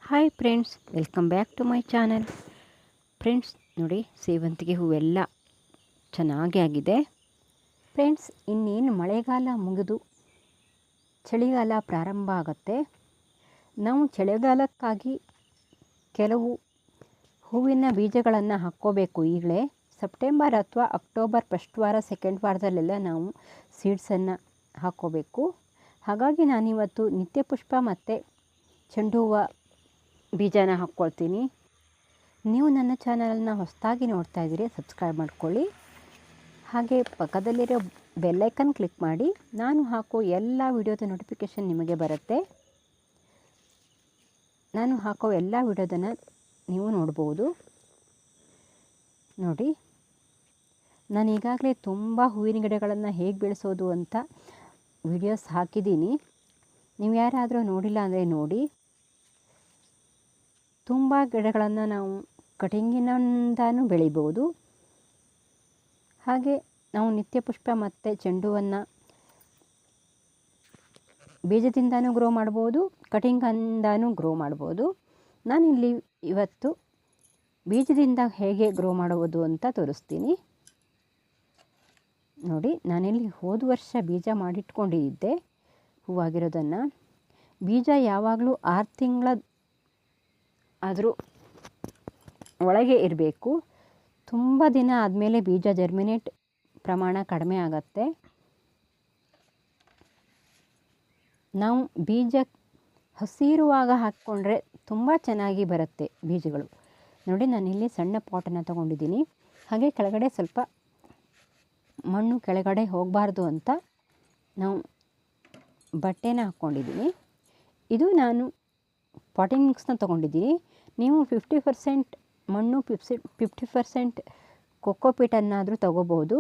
Hi friends, welcome back to my channel. Friends ನೋಡಿ, ಸೇವಂತಿಗೆ ಹೂವೆಲ್ಲ ಚೆನ್ನಾಗಿ ಆಗಿದೆ. ಫ್ರೆಂಡ್ಸ್, ಇನ್ನೇನು ಮಳೆಗಾಲ ಮುಗಿದು ಚಳಿಗಾಲ ಪ್ರಾರಂಭ ಆಗುತ್ತೆ. ನಾವು ಚಳಿಗಾಲಕ್ಕಾಗಿ ಕೆಲವು ಹೂವಿನ ಬೀಜಗಳನ್ನು ಹಾಕ್ಕೋಬೇಕು. ಈಗಲೇ ಸೆಪ್ಟೆಂಬರ್ ಅಥವಾ ಅಕ್ಟೋಬರ್ ಫಸ್ಟ್ ವಾರ ಸೆಕೆಂಡ್ ವಾರದಲ್ಲೆಲ್ಲ ನಾವು ಸೀಡ್ಸನ್ನು ಹಾಕ್ಕೋಬೇಕು. ಹಾಗಾಗಿ ನಾನಿವತ್ತು ನಿತ್ಯ ಪುಷ್ಪ ಮತ್ತು ಚೆಂಡು ಹೂವು ಬೀಜನ ಹಾಕ್ಕೊಳ್ತೀನಿ. ನೀವು ನನ್ನ ಚಾನಲನ್ನು ಹೊಸದಾಗಿ ನೋಡ್ತಾ ಇದ್ದೀರಿ, ಸಬ್ಸ್ಕ್ರೈಬ್ ಮಾಡ್ಕೊಳ್ಳಿ. ಹಾಗೆ ಪಕ್ಕದಲ್ಲಿರೋ ಬೆಲ್ಲೈಕನ್ ಕ್ಲಿಕ್ ಮಾಡಿ. ನಾನು ಹಾಕೋ ಎಲ್ಲ ವಿಡಿಯೋದ ನೋಟಿಫಿಕೇಷನ್ ನಿಮಗೆ ಬರುತ್ತೆ. ನಾನು ಹಾಕೋ ಎಲ್ಲ ವಿಡಿಯೋದನ್ನು ನೀವು ನೋಡ್ಬೋದು. ನೋಡಿ, ನಾನು ಈಗಾಗಲೇ ತುಂಬ ಹೂವಿನ ಗಿಡಗಳನ್ನು ಹೇಗೆ ಬೆಳೆಸೋದು ಅಂತ ವಿಡಿಯೋಸ್ ಹಾಕಿದ್ದೀನಿ. ನೀವು ಯಾರಾದರೂ ನೋಡಿಲ್ಲ ಅಂದರೆ ನೋಡಿ. ತುಂಬ ಗಿಡಗಳನ್ನು ನಾವು ಕಟಿಂಗಿನಿಂದನೂ ಬೆಳಿಬೋದು. ಹಾಗೆ ನಾವು ನಿತ್ಯ ಪುಷ್ಪ ಮತ್ತು ಚೆಂಡುವನ್ನು ಬೀಜದಿಂದನೂ ಗ್ರೋ ಮಾಡ್ಬೋದು, ಕಟಿಂಗಿಂದನೂ ಗ್ರೋ ಮಾಡ್ಬೋದು. ನಾನಿಲ್ಲಿ ಇವತ್ತು ಬೀಜದಿಂದ ಹೇಗೆ ಗ್ರೋ ಮಾಡುವುದು ಅಂತ ತೋರಿಸ್ತೀನಿ. ನೋಡಿ, ನಾನಿಲ್ಲಿ ಹೋದ ವರ್ಷ ಬೀಜ ಮಾಡಿಟ್ಕೊಂಡಿದ್ದೆ ಹೂವಾಗಿರೋದನ್ನು. ಬೀಜ ಯಾವಾಗಲೂ 6 ತಿಂಗಳ ಆದರೂ ಒಳಗೆ ಇರಬೇಕು. ತುಂಬ ದಿನ ಆದಮೇಲೆ ಬೀಜ ಜರ್ಮಿನೇಟ್ ಪ್ರಮಾಣ ಕಡಿಮೆ ಆಗುತ್ತೆ. ನಾವು ಬೀಜ ಹಸಿರುವಾಗ ಹಾಕ್ಕೊಂಡ್ರೆ ತುಂಬ ಚೆನ್ನಾಗಿ ಬರುತ್ತೆ ಬೀಜಗಳು. ನೋಡಿ, ನಾನಿಲ್ಲಿ ಸಣ್ಣ ಪಾಟನ್ನು ತೊಗೊಂಡಿದ್ದೀನಿ. ಹಾಗೆ ಕೆಳಗಡೆ ಸ್ವಲ್ಪ ಮಣ್ಣು ಕೆಳಗಡೆ ಹೋಗಬಾರ್ದು ಅಂತ ನಾವು ಬಟ್ಟೆನ ಹಾಕ್ಕೊಂಡಿದ್ದೀನಿ. ಇದು ನಾನು ಪಾಟಿಂಗ್ ಮಿಕ್ಸ್ನ ತೊಗೊಂಡಿದ್ದೀನಿ. ನೀವು 50% ಮಣ್ಣು 50% ಕೊಕ್ಕೋಪೀಟನ್ನಾದರೂ ತೊಗೋಬೋದು.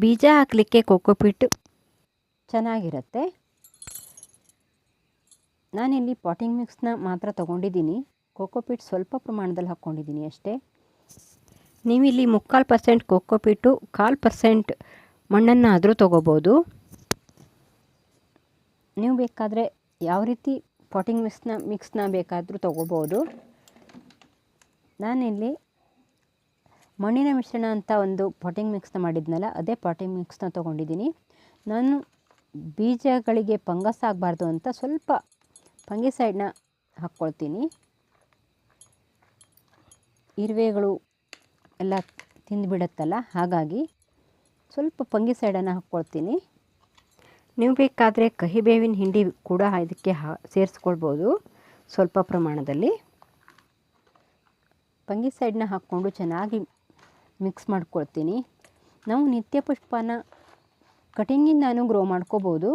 ಬೀಜ ಹಾಕಲಿಕ್ಕೆ ಕೊಕ್ಕೋಪೀಟ್ ಚೆನ್ನಾಗಿರುತ್ತೆ. ನಾನಿಲ್ಲಿ ಪಾಟಿಂಗ್ ಮಿಕ್ಸ್ನ ಮಾತ್ರ ತೊಗೊಂಡಿದ್ದೀನಿ. ಕೊಕ್ಕೋಪೀಟ್ ಸ್ವಲ್ಪ ಪ್ರಮಾಣದಲ್ಲಿ ಹಾಕ್ಕೊಂಡಿದ್ದೀನಿ ಅಷ್ಟೇ. ನೀವಿಲ್ಲಿ 3/4% ಕೊಕ್ಕೋಪೀಟು 1/4% ಮಣ್ಣನ್ನಾದರೂ ತೊಗೋಬೋದು. ನೀವು ಬೇಕಾದರೆ ಯಾವ ರೀತಿ ಪಾಟಿಂಗ್ ಮಿಕ್ಸ್ನ ಬೇಕಾದರೂ ತೊಗೋಬೋದು. ನಾನಿಲ್ಲಿ ಮಣ್ಣಿನ ಮಿಶ್ರಣ ಅಂತ ಒಂದು ಪಾಟಿಂಗ್ ಮಿಕ್ಸ್ನ ಮಾಡಿದ್ನಲ್ಲ, ಅದೇ ಪಾಟಿಂಗ್ ಮಿಕ್ಸ್ನ ತೊಗೊಂಡಿದ್ದೀನಿ. ನಾನು ಬೀಜಗಳಿಗೆ ಫಂಗಸ್ ಆಗಬಾರ್ದು ಅಂತ ಸ್ವಲ್ಪ ಫಂಗಿಸೈಡ್ನ ಹಾಕ್ಕೊಳ್ತೀನಿ. ಇರುವೆಗಳು ಎಲ್ಲ ತಿಂದುಬಿಡುತ್ತಲ್ಲ, ಹಾಗಾಗಿ ಸ್ವಲ್ಪ ಫಂಗಿಸೈಡನ್ನು ಹಾಕ್ಕೊಳ್ತೀನಿ. ನೀವು ಬೇಕಾದರೆ ಕಹಿಬೇವಿನ ಹಿಂಡಿ ಕೂಡ ಇದಕ್ಕೆ ಸೇರಿಸ್ಕೊಳ್ಬೋದು ಸ್ವಲ್ಪ ಪ್ರಮಾಣದಲ್ಲಿ. ಫಂಗಿಸೈಡನ್ನ ಹಾಕ್ಕೊಂಡು ಚೆನ್ನಾಗಿ ಮಿಕ್ಸ್ ಮಾಡ್ಕೊಳ್ತೀನಿ. ನಾವು ನಿತ್ಯ ಪುಷ್ಪನ ಕಟಿಂಗಿಂದನೂ ಗ್ರೋ ಮಾಡ್ಕೋಬೋದು.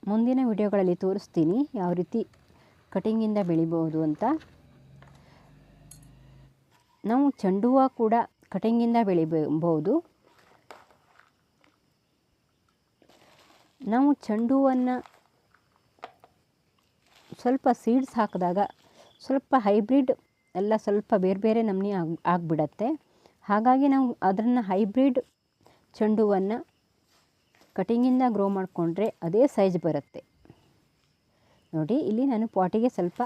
ಮುಂದಿನ ವಿಡಿಯೋಗಳಲ್ಲಿ ತೋರಿಸ್ತೀನಿ ಯಾವ ರೀತಿ ಕಟಿಂಗಿಂದ ಬೆಳಿಬೋದು ಅಂತ. ನಾವು ಚೆಂಡು ಹೂವು ಕೂಡ ಕಟಿಂಗಿಂದ ಬೆಳಿಬೋದು. ನಾವು ಚೆಂಡು ಹೂವನ್ನು ಸ್ವಲ್ಪ ಸೀಡ್ಸ್ ಹಾಕಿದಾಗ ಸ್ವಲ್ಪ ಹೈಬ್ರಿಡ್ ಎಲ್ಲ ಸ್ವಲ್ಪ ಬೇರೆ ಬೇರೆ ನಮೂನೆ ಆಗಿಬಿಡತ್ತೆ. ಹಾಗಾಗಿ ನಾವು ಅದನ್ನು ಹೈಬ್ರಿಡ್ ಚೆಂಡು ಹೂವನ್ನು ಕಟಿಂಗಿಂದ ಗ್ರೋ ಮಾಡಿಕೊಂಡ್ರೆ ಅದೇ ಸೈಜ್ ಬರುತ್ತೆ. ನೋಡಿ, ಇಲ್ಲಿ ನಾನು ಪಾಟಿಗೆ ಸ್ವಲ್ಪ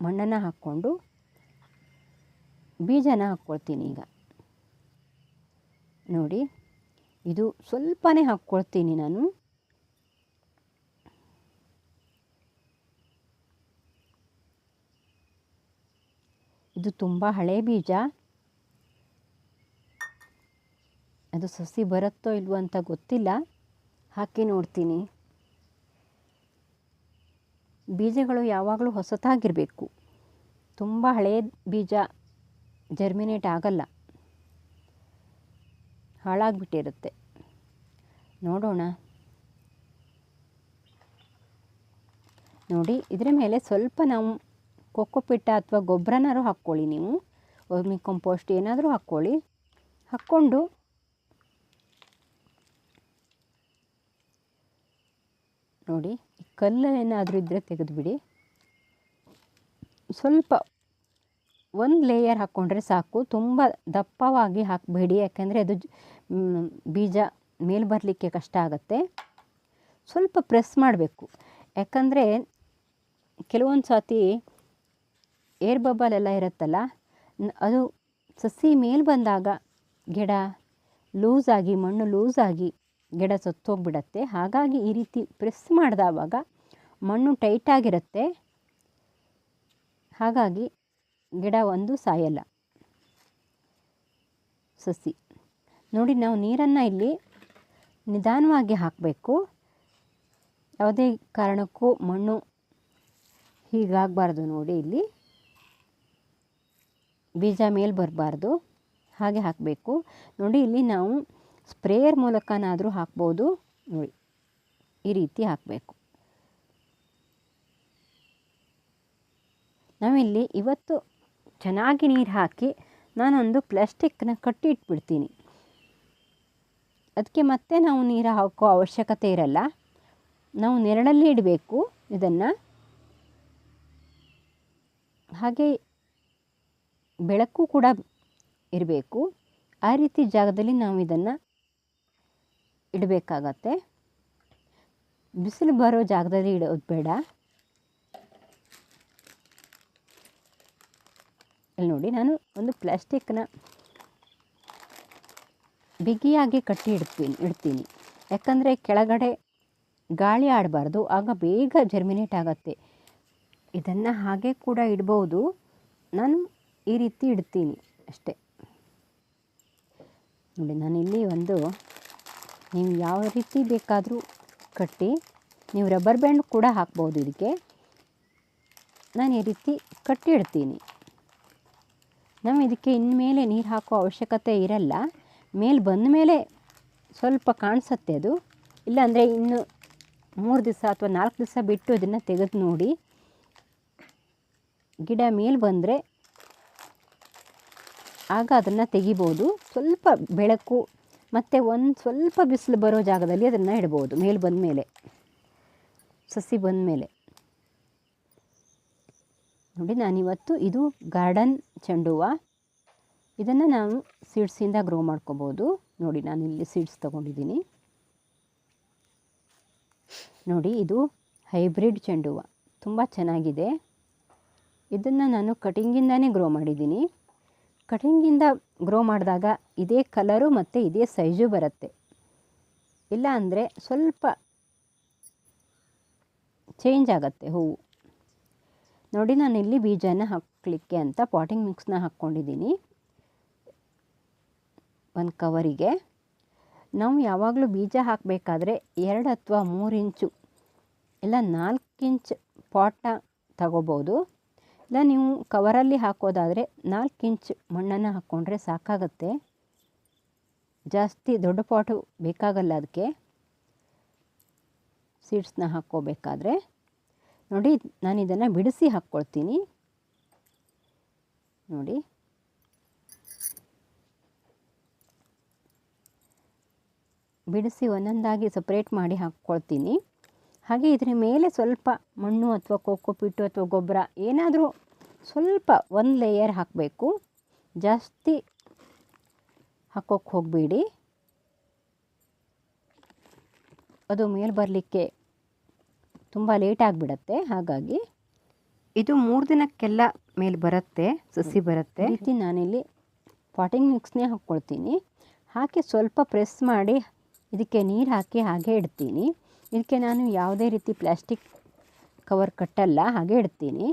ಮಣ್ಣನ್ನು ಹಾಕ್ಕೊಂಡು ಬೀಜನ ಹಾಕ್ಕೊಳ್ತೀನಿ. ಈಗ ನೋಡಿ, ಇದು ಸ್ವಲ್ಪನೇ ಹಾಕ್ಕೊಳ್ತೀನಿ ನಾನು. ಇದು ತುಂಬ ಹಳೆ ಬೀಜ. ಅದು ಸಸಿ ಬರುತ್ತೋ ಇಲ್ವೋ ಅಂತ ಗೊತ್ತಿಲ್ಲ, ಹಾಕಿ ನೋಡ್ತೀನಿ. ಬೀಜಗಳು ಯಾವಾಗಲೂ ಹೊಸತಾಗಿರಬೇಕು. ತುಂಬ ಹಳೆಯ ಬೀಜ ಜರ್ಮಿನೇಟ್ ಆಗಲ್ಲ, ಹಾಳಾಗಿಬಿಟ್ಟಿರುತ್ತೆ. ನೋಡೋಣ. ನೋಡಿ, ಇದರ ಮೇಲೆ ಸ್ವಲ್ಪ ನಾವು ಕೊಕ್ಕೋಪಿಟ್ಟ ಅಥವಾ ಗೊಬ್ಬರನಾರು ಹಾಕ್ಕೊಳ್ಳಿ. ನೀವು ವರ್ಮಿ ಕಂಪೋಸ್ಟ್ ಏನಾದರೂ ಹಾಕ್ಕೊಳ್ಳಿ. ಹಾಕ್ಕೊಂಡು ನೋಡಿ, ಕಲ್ಲು ಏನಾದರೂ ಇದ್ದರೆ ತೆಗೆದುಬಿಡಿ. ಸ್ವಲ್ಪ ಒಂದು ಲೇಯರ್ ಹಾಕ್ಕೊಂಡ್ರೆ ಸಾಕು. ತುಂಬ ದಪ್ಪವಾಗಿ ಹಾಕಬೇಡಿ, ಯಾಕೆಂದರೆ ಅದು ಬೀಜ ಮೇಲೆ ಬರಲಿಕ್ಕೆ ಕಷ್ಟ ಆಗುತ್ತೆ. ಸ್ವಲ್ಪ ಪ್ರೆಸ್ ಮಾಡಬೇಕು. ಯಾಕಂದರೆ ಕೆಲವೊಂದು ಸಾತಿ ಏರ್ ಬಬಲ್ ಎಲ್ಲ ಇರುತ್ತಲ್ಲ, ಅದು ಸಸಿ ಮೇಲೆ ಬಂದಾಗ ಗಿಡ ಲೂಸಾಗಿ, ಮಣ್ಣು ಲೂಸಾಗಿ ಗಿಡ ಸತ್ತೋಗ್ಬಿಡತ್ತೆ. ಹಾಗಾಗಿ ಈ ರೀತಿ ಪ್ರೆಸ್ ಮಾಡಿದವಾಗ ಮಣ್ಣು ಟೈಟಾಗಿರುತ್ತೆ, ಹಾಗಾಗಿ ಗಿಡ ಒಂದು ಸಾಯಲ್ಲ, ಸಸಿ. ನೋಡಿ, ನಾವು ನೀರನ್ನು ಇಲ್ಲಿ ನಿಧಾನವಾಗಿ ಹಾಕಬೇಕು. ಯಾವುದೇ ಕಾರಣಕ್ಕೂ ಮಣ್ಣು ಹೀಗಾಗಬಾರ್ದು. ನೋಡಿ, ಇಲ್ಲಿ ಬೀಜ ಮೇಲೆ ಬರಬಾರ್ದು, ಹಾಗೆ ಹಾಕಬೇಕು. ನೋಡಿ, ಇಲ್ಲಿ ನಾವು ಸ್ಪ್ರೇಯರ್ ಮೂಲಕನಾದರೂ ಹಾಕ್ಬೋದು. ನೋಡಿ, ಈ ರೀತಿ ಹಾಕಬೇಕು. ನಾವಿಲ್ಲಿ ಇವತ್ತು ಚೆನ್ನಾಗಿ ನೀರು ಹಾಕಿ ನಾನೊಂದು ಪ್ಲಾಸ್ಟಿಕ್ನ ಕಟ್ಟಿ ಇಟ್ಬಿಡ್ತೀನಿ. ಅದಕ್ಕೆ ಮತ್ತೆ ನಾವು ನೀರು ಹಾಕೋ ಅವಶ್ಯಕತೆ ಇರಲ್ಲ. ನಾವು ನೆರಳಲ್ಲಿ ಇಡಬೇಕು ಇದನ್ನು. ಹಾಗೆ ಬೆಳಕು ಕೂಡ ಇರಬೇಕು. ಆ ರೀತಿ ಜಾಗದಲ್ಲಿ ನಾವು ಇದನ್ನು ಇಡಬೇಕಾಗತ್ತೆ. ಬಿಸಿಲು ಬರೋ ಜಾಗದಲ್ಲಿ ಇಡೋದು ಬೇಡ. ಇಲ್ಲಿ ನೋಡಿ, ನಾನು ಒಂದು ಪ್ಲಾಸ್ಟಿಕ್ನ ಬಿಗಿಯಾಗಿ ಕಟ್ಟಿ ಇಡ್ತೀನಿ. ಯಾಕಂದರೆ ಕೆಳಗಡೆ ಗಾಳಿ ಆಡಬಾರ್ದು, ಆಗ ಬೇಗ ಜರ್ಮಿನೇಟ್ ಆಗುತ್ತೆ. ಇದನ್ನು ಹಾಗೆ ಕೂಡ ಇಡ್ಬೋದು. ನಾನು ಈ ರೀತಿ ಇಡ್ತೀನಿ ಅಷ್ಟೇ. ನೋಡಿ, ನಾನಿಲ್ಲಿ ನೀವು ಯಾವ ರೀತಿ ಬೇಕಾದರೂ ಕಟ್ಟಿ, ನೀವು ರಬ್ಬರ್ ಬ್ಯಾಂಡ್ ಕೂಡ ಹಾಕ್ಬೋದು ಇದಕ್ಕೆ. ನಾನು ಈ ರೀತಿ ಕಟ್ಟಿ ಇಡ್ತೀನಿ. ನಾವು ಇದಕ್ಕೆ ಇನ್ಮೇಲೆ ನೀರು ಹಾಕೋ ಅವಶ್ಯಕತೆ ಇರಲ್ಲ. ಮೇಲೆ ಬಂದ ಮೇಲೆ ಸ್ವಲ್ಪ ಕಾಣಿಸುತ್ತೆ ಅದು. ಇಲ್ಲಾಂದರೆ ಇನ್ನು 3 ದಿವಸ ಅಥವಾ 4 ದಿವಸ ಬಿಟ್ಟು ಇದನ್ನು ತೆಗೆದು ನೋಡಿ. ಗಿಡ ಮೇಲೆ ಬಂದರೆ ಆಗ ಅದನ್ನು ತೆಗಿಬೋದು. ಸ್ವಲ್ಪ ಬೆಳಕು ಮತ್ತು ಒಂದು ಸ್ವಲ್ಪ ಬಿಸಿಲು ಬರೋ ಜಾಗದಲ್ಲಿ ಅದನ್ನು ಇಡ್ಬೋದು. ಮೇಲೆ ಬಂದ ಮೇಲೆ, ಸಸಿ ಬಂದ ಮೇಲೆ. ನೋಡಿ, ನಾನಿವತ್ತು ಇದು ಗಾರ್ಡನ್ ಚೆಂಡು ಹೂವು. ಇದನ್ನು ನಾವು ಸೀಡ್ಸಿಂದ ಗ್ರೋ ಮಾಡ್ಕೋಬೋದು. ನೋಡಿ, ನಾನಿಲ್ಲಿ ಸೀಡ್ಸ್ ತೊಗೊಂಡಿದ್ದೀನಿ. ನೋಡಿ, ಇದು ಹೈಬ್ರಿಡ್ ಚೆಂಡು ಹೂವು, ತುಂಬ ಚೆನ್ನಾಗಿದೆ. ಇದನ್ನು ನಾನು ಕಟಿಂಗಿಂದನೇ ಗ್ರೋ ಮಾಡಿದ್ದೀನಿ. ಕಟಿಂಗಿಂದ ಗ್ರೋ ಮಾಡಿದಾಗ ಇದೇ ಕಲರು ಮತ್ತು ಇದೇ ಸೈಜು ಬರುತ್ತೆ. ಇಲ್ಲ ಅಂದರೆ ಸ್ವಲ್ಪ ಚೇಂಜ್ ಆಗುತ್ತೆ ಹೂವು. ನೋಡಿ, ನಾನಿಲ್ಲಿ ಬೀಜನ ಹಾಕಲಿಕ್ಕೆ ಅಂತ ಪಾಟಿಂಗ್ ಮಿಕ್ಸ್ನ ಹಾಕ್ಕೊಂಡಿದ್ದೀನಿ ಒಂದು ಕವರಿಗೆ. ನಾವು ಯಾವಾಗಲೂ ಬೀಜ ಹಾಕಬೇಕಾದ್ರೆ 2 ಅಥವಾ 3 ಇಂಚು ಇಲ್ಲ 4 ಇಂಚ್ ಪಾಟ್ನ ತಗೋಬೋದು. ಇಲ್ಲ ನೀವು ಕವರಲ್ಲಿ ಹಾಕೋದಾದರೆ 4 ಇಂಚ್ ಮಣ್ಣನ್ನು ಹಾಕ್ಕೊಂಡ್ರೆ ಸಾಕಾಗುತ್ತೆ. ಜಾಸ್ತಿ ದೊಡ್ಡ ಪಾಟು ಬೇಕಾಗಲ್ಲ ಅದಕ್ಕೆ ಸೀಡ್ಸ್ನ ಹಾಕ್ಕೋಬೇಕಾದ್ರೆ. ನೋಡಿ, ನಾನು ಇದನ್ನು ಬಿಡಿಸಿ ಹಾಕ್ಕೊಳ್ತೀನಿ. ನೋಡಿ, ಬಿಡಿಸಿ ಒಂದೊಂದಾಗಿ ಸಪ್ರೇಟ್ ಮಾಡಿ ಹಾಕ್ಕೊಳ್ತೀನಿ. ಹಾಗೆ ಇದರ ಮೇಲೆ ಸ್ವಲ್ಪ ಮಣ್ಣು ಅಥವಾ ಕೋಕೋಪಿಟ್ಟು ಅಥವಾ ಗೊಬ್ಬರ ಏನಾದರೂ ಸ್ವಲ್ಪ 1 ಲೇಯರ್ ಹಾಕಬೇಕು. ಜಾಸ್ತಿ ಹಾಕೋಕ್ಕೆ ಹೋಗಬೇಡಿ, ಅದು ಮೇಲೆ ಬರಲಿಕ್ಕೆ ತುಂಬ ಲೇಟ್ ಆಗಿಬಿಡತ್ತೆ. ಹಾಗಾಗಿ ಇದು 3 ದಿನಕ್ಕೆಲ್ಲ ಮೇಲೆ ಬರುತ್ತೆ, ಸಸಿ ಬರುತ್ತೆ. ಈ ರೀತಿ ನಾನಿಲ್ಲಿ ಪಾಟಿಂಗ್ ಮಿಕ್ಸ್ನೇ ಹಾಕ್ಕೊಳ್ತೀನಿ. ಹಾಕಿ ಸ್ವಲ್ಪ ಪ್ರೆಸ್ ಮಾಡಿ ಇದಕ್ಕೆ ನೀರು ಹಾಕಿ ಹಾಗೆ ಇಡ್ತೀನಿ. ಇದಕ್ಕೆ ನಾನು ಯಾವುದೇ ರೀತಿ ಪ್ಲಾಸ್ಟಿಕ್ ಕವರ್ ಕಟ್ಟಲ್ಲ, ಹಾಗೆ ಇಡ್ತೀನಿ.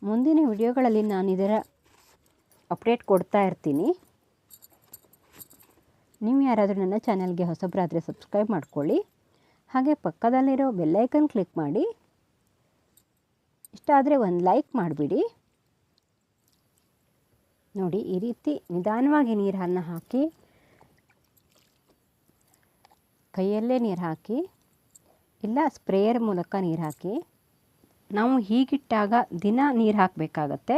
ಮುಂದಿನ ವಿಡಿಯೋಗಳಲ್ಲಿ ನಾನು ಇದರ ಅಪ್ಡೇಟ್ ಕೊಡ್ತಾ ಇರ್ತೀನಿ. ನೀವು ಯಾರಾದರೂ ನನ್ನ ಚಾನಲ್ಗೆ ಹೊಸಬರಾದರೆ ಸಬ್ಸ್ಕ್ರೈಬ್ ಮಾಡ್ಕೊಳ್ಳಿ. ಹಾಗೆ ಪಕ್ಕದಲ್ಲಿರೋ ಬೆಲ್ಲೈಕನ್ ಕ್ಲಿಕ್ ಮಾಡಿ. ಇಷ್ಟ ಆದರೆ ಒಂದು ಲೈಕ್ ಮಾಡಿಬಿಡಿ. ನೋಡಿ, ಈ ರೀತಿ ನಿಧಾನವಾಗಿ ನೀರನ್ನು ಹಾಕಿ, ಕೈಯಲ್ಲೇ ನೀರು ಹಾಕಿ ಇಲ್ಲ ಸ್ಪ್ರೇಯರ್ ಮೂಲಕ ನೀರು ಹಾಕಿ. ನಾವು ಹೀಗಿಟ್ಟಾಗ ದಿನ ನೀರು ಹಾಕಬೇಕಾಗತ್ತೆ.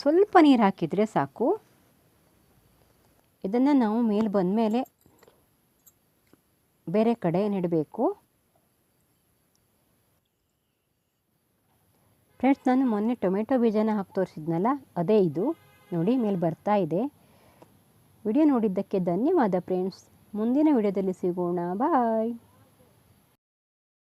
ಸ್ವಲ್ಪ ನೀರು ಹಾಕಿದರೆ ಸಾಕು. ಇದನ್ನು ನಾವು ಮೇಲೆ ಬಂದ ಮೇಲೆ ಬೇರೆ ಕಡೆ ನೆಡಬೇಕು. ಫ್ರೆಂಡ್ಸ್, ನಾನು ಮೊನ್ನೆ ಟೊಮೆಟೊ ಬೀಜನ ಹಾಕಿ ತೋರಿಸಿದ್ನಲ್ಲ, ಅದೇ ಇದು. ನೋಡಿ, ಮೇಲೆ ಬರ್ತಾ ಇದೆ. ವಿಡಿಯೋ ನೋಡಿದ್ದಕ್ಕೆ ಧನ್ಯವಾದ ಫ್ರೆಂಡ್ಸ್. ಮುಂದಿನ ವಿಡಿಯೋದಲ್ಲಿ ಸಿಗೋಣ. ಬಾಯ್.